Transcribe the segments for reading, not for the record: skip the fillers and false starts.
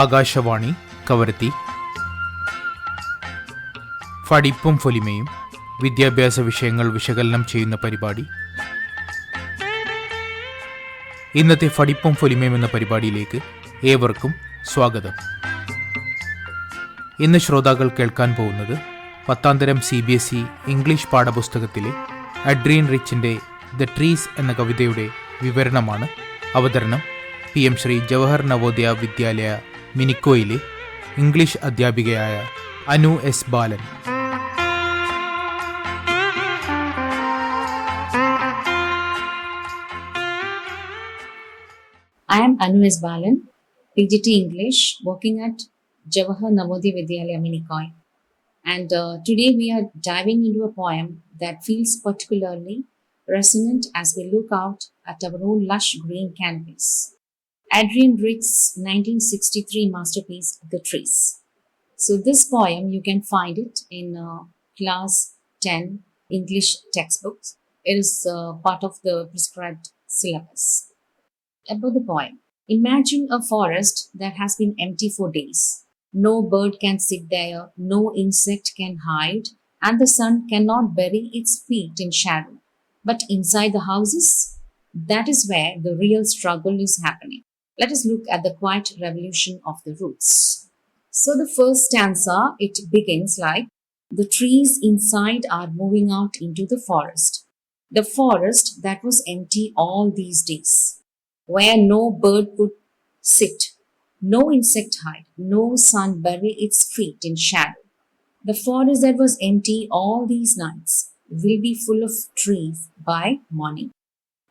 ആകാശവാണി കവരത്തി. ഫടിപ്പും ഫൊലിമയും വിദ്യാഭ്യാസ വിഷയങ്ങൾ വിശകലനം ചെയ്യുന്ന പരിപാടി. ഇന്നത്തെ ഫടിപ്പും ഫൊലിമയും എന്ന പരിപാടിയിലേക്ക് ഏവർക്കും സ്വാഗതം. ഇന്ന് ശ്രോതാക്കൾ കേൾക്കാൻ പോകുന്നത് 10ാം തരം CBSE ഇംഗ്ലീഷ് പാഠപുസ്തകത്തിലെ അഡ്രിയൻ റിച്ചിൻ്റെ ദ ട്രീസ് എന്ന കവിതയുടെ വിവരണമാണ്. അവതരണം PM ശ്രീ ജവഹർ നവോദയ വിദ്യാലയ മിനിക്കോയിലെ ഇംഗ്ലീഷ് അധ്യാപികയായ Anu S Balan. I am Anu S. Balan, PGT English, working at Jawahar Navodaya Vidyalaya Minicoy. And today we are diving into a poem that feels particularly resonant as we look out at our own lush green canvas. Adrienne Rich's 1963 masterpiece, The Trees. So this poem, you can find it in Class 10 English textbooks. It is part of the prescribed syllabus. About the poem. Imagine a forest that has been empty for days. No bird can sit there, no insect can hide, and the sun cannot bury its feet in shadow. But inside the houses, that is where the real struggle is happening. Let us look at the quiet revolution of the roots. So the first stanza, it begins like, the trees inside are moving out into the forest. The forest that was empty all these days, where no bird could sit, no insect hide, no sun bury its feet in shadow. The forest that was empty all these nights will be full of trees by morning.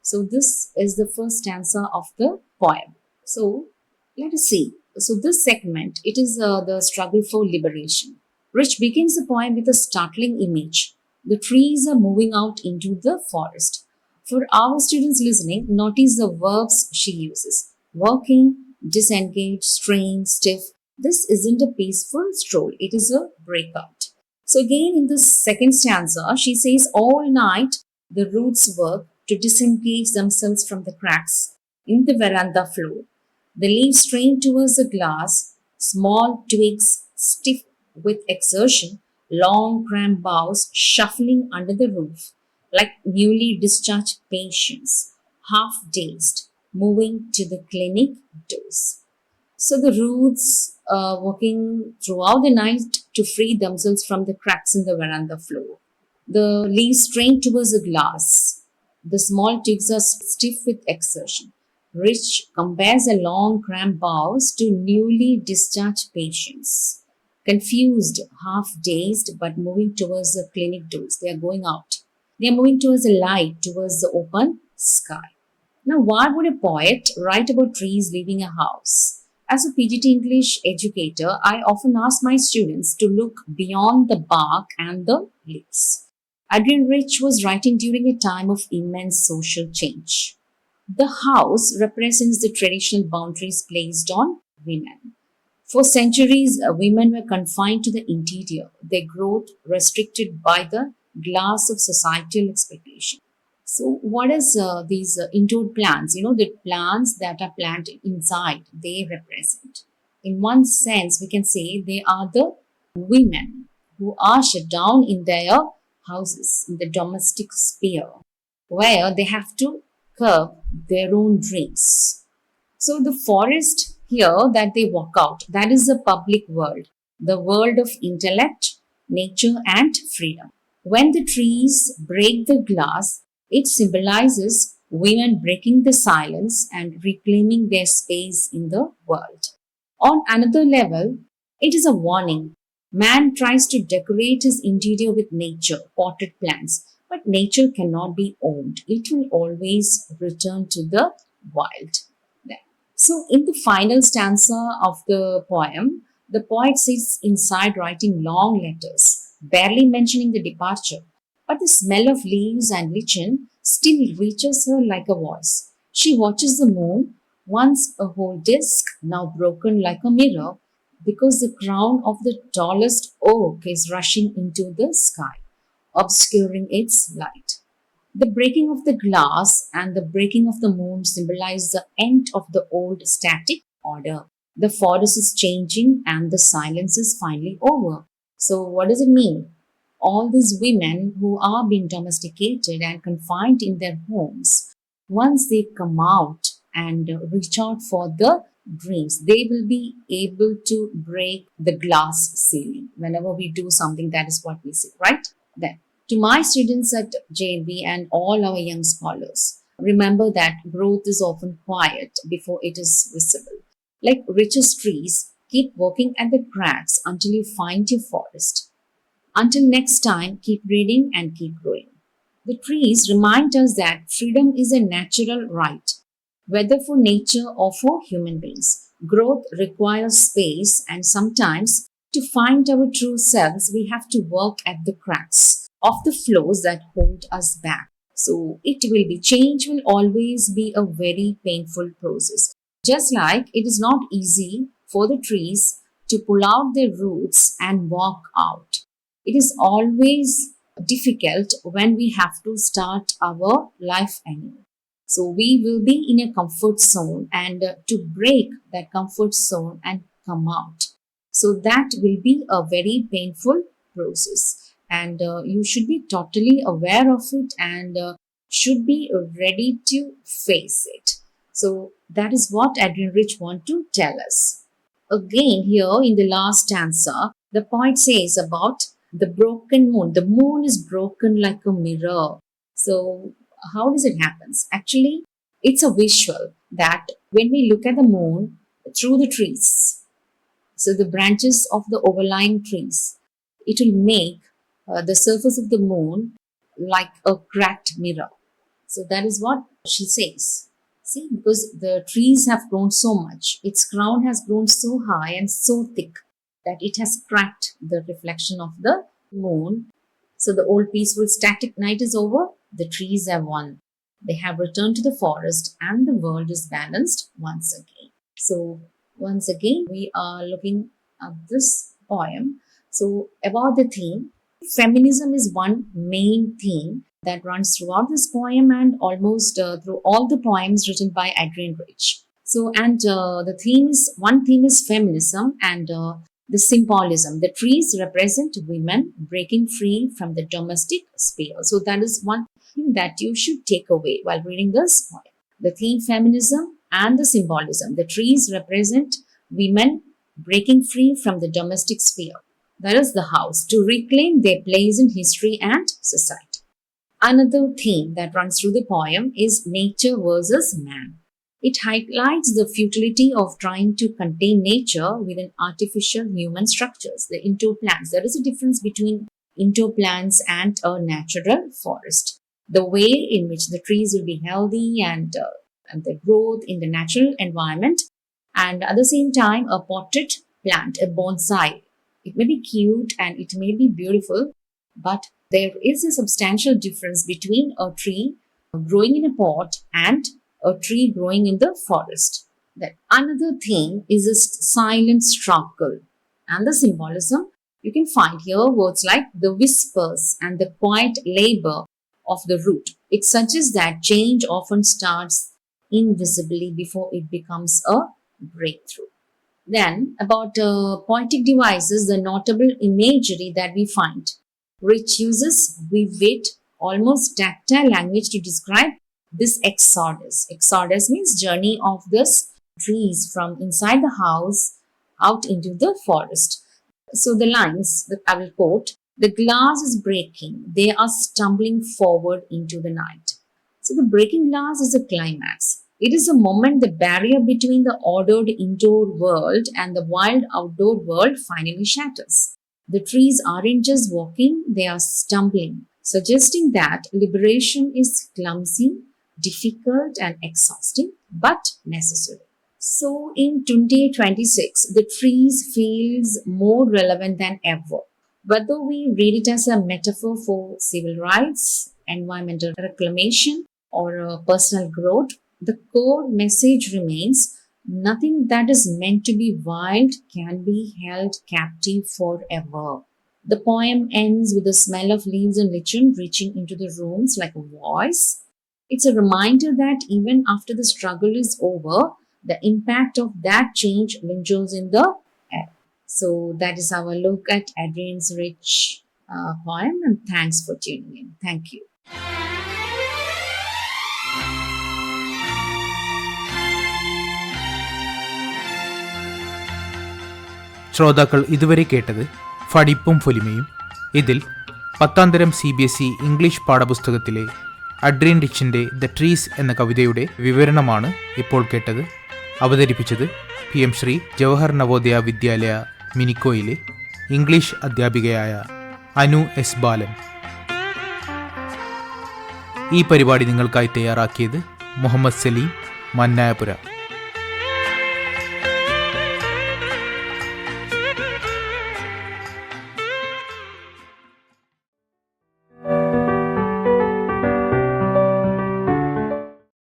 So this is the first stanza of the poem. So let us see. So this segment, it is the struggle for liberation. Rich begins the poem with a startling image. The trees are moving out into the forest. For our students listening, notice the verbs she uses. Working, disengage, strain, stiff. This isn't a peaceful stroll. It is a breakout. So again in the second stanza, she says all night the roots work to disengage themselves from the cracks in the veranda floor. The leaves strain towards the glass, small twigs stiff with exertion, long cramped boughs shuffling under the roof like newly discharged patients, half dazed, moving to the clinic doors. So the roots working throughout the night to free themselves from the cracks in the veranda floor. The leaves strain towards the glass. The small twigs are stiff with exertion. Rich compares the long cramped boughs to newly discharged patients, confused, half dazed, but moving towards the clinic doors. They are going out. They are moving towards the light, towards the open sky. Now, why would a poet write about trees leaving a house? As a PGT English educator, I often ask my students to look beyond the bark and the leaves. Adrienne Rich was writing during a time of immense social change. The house represents the traditional boundaries placed on women. For centuries, women were confined to the interior, their growth restricted by the glass of societal expectation. So what is these indoor plants? The plants that are planted inside, they represent. In one sense, we can say they are the women who are shut down in their houses, in the domestic sphere, where they have to curb their own dreams. So the forest here that they walk out, that is the public world, the world of intellect, nature and freedom. When the trees break the glass, it symbolizes women breaking the silence and reclaiming their space in the world. On another level, it is a warning. Man tries to decorate his interior with nature, potted plants, but nature cannot be owned. It will always return to the wild. So in the final stanza of the poem, the poet sits inside writing long letters, barely mentioning the departure. But the smell of leaves and lichen still reaches her like a voice. She watches the moon, once a whole disk, now broken like a mirror, because the crown of the tallest oak is rushing into the sky, obscuring its light. The breaking of the glass and the breaking of the moon symbolize the end of the old static order. The forest is changing and the silence is finally over. So, what does it mean? All these women who are being domesticated and confined in their homes, once they come out and reach out for the dreams, they will be able to break the glass ceiling. Whenever we do something, that is what we say, right? Then, to my students at JNV and all our young scholars, remember that growth is often quiet before it is visible. Like richest trees, keep working at the cracks until you find your forest. Until next time, keep reading and keep growing. The trees remind us that freedom is a natural right, whether for nature or for human beings. Growth requires space, and sometimes to find our true selves, we have to work at the cracks of the floors that hold us back. So change will always be a very painful process. Just like it is not easy for the trees to pull out their roots and walk out. It is always difficult when we have to start our life anew. So we will be in a comfort zone and to break that comfort zone and come out. So that will be a very painful process and you should be totally aware of it and should be ready to face it. So that is what Adrienne Rich want to tell us. Again, here in the last stanza, the poet says about the broken moon. The moon is broken like a mirror. So how does it happen? Actually, it's a visual that when we look at the moon through the trees, so the branches of the overlying trees, it will make the surface of the moon like a cracked mirror. So that is what she says. See, because the trees have grown so much, its crown has grown so high and so thick that it has cracked the reflection of the moon. So the old peaceful static night is over, the trees have won. They have returned to the forest and the world is balanced once again. So once again, we are looking at this poem. So about the theme, feminism is one main theme that runs throughout this poem and almost through all the poems written by Adrienne Rich. So, and one theme is feminism and the symbolism. The trees represent women breaking free from the domestic sphere. So that is one thing that you should take away while reading this poem. The theme feminism and the symbolism. The trees represent women breaking free from the domestic sphere. That is the house, to reclaim their place in history and society. Another theme that runs through the poem is nature versus man. It highlights the futility of trying to contain nature within artificial human structures, the indoor plants. There is a difference between indoor plants and a natural forest. The way in which the trees will be healthy and the growth in the natural environment, and at the same time, a potted plant, a bonsai. It may be cute and it may be beautiful, but there is a substantial difference between a tree growing in a pot and a tree growing in the forest. Then another thing is a silent struggle and the symbolism. You can find here words like the whispers and the quiet labor of the root. It suggests that change often starts invisibly before it becomes a breakthrough. Then about poetic devices, the notable imagery that we find. Rich uses vivid, almost tactile language to describe this exodus. Exodus means journey of this trees from inside the house out into the forest. So the lines that I will quote, the glass is breaking. They are stumbling forward into the night. So the breaking glass is a climax. It is a moment the barrier between the ordered indoor world and the wild outdoor world finally shatters. The trees aren't just walking, they are stumbling, suggesting that liberation is clumsy, difficult and exhausting, but necessary. So in 2026, the trees feels more relevant than ever. Whether we read it as a metaphor for civil rights, environmental reclamation, or personal growth, the core message remains: nothing that is meant to be wild can be held captive forever. The poem ends with the smell of leaves and lichen reaching into the rooms like a voice. It's a reminder that even after the struggle is over, the impact of that change lingers in the air. So that is our look at Adrienne Rich poem, and thanks for tuning in. Thank you. ശ്രോതാക്കൾ ഇതുവരെ കേട്ടത് ഫഡിപ്പും ഫൊലിമയും. ഇതിൽ 10ാം തരം CBSE English പാഠപുസ്തകത്തിലെ അഡ്രീൻ റിച്ചിൻ്റെ the trees എന്ന കവിതയുടെ വിവരണമാണ് ഇപ്പോൾ കേട്ടത്. അവതരിപ്പിച്ചത് PM ശ്രീ ജവഹർ നവോദയ വിദ്യാലയ മിനിക്കോയിലെ ഇംഗ്ലീഷ് അധ്യാപികയായ അനു S. ബാലൻ. ഈ പരിപാടി നിങ്ങൾക്കായി തയ്യാറാക്കിയത് മുഹമ്മദ് സലീം, മന്നായപുര.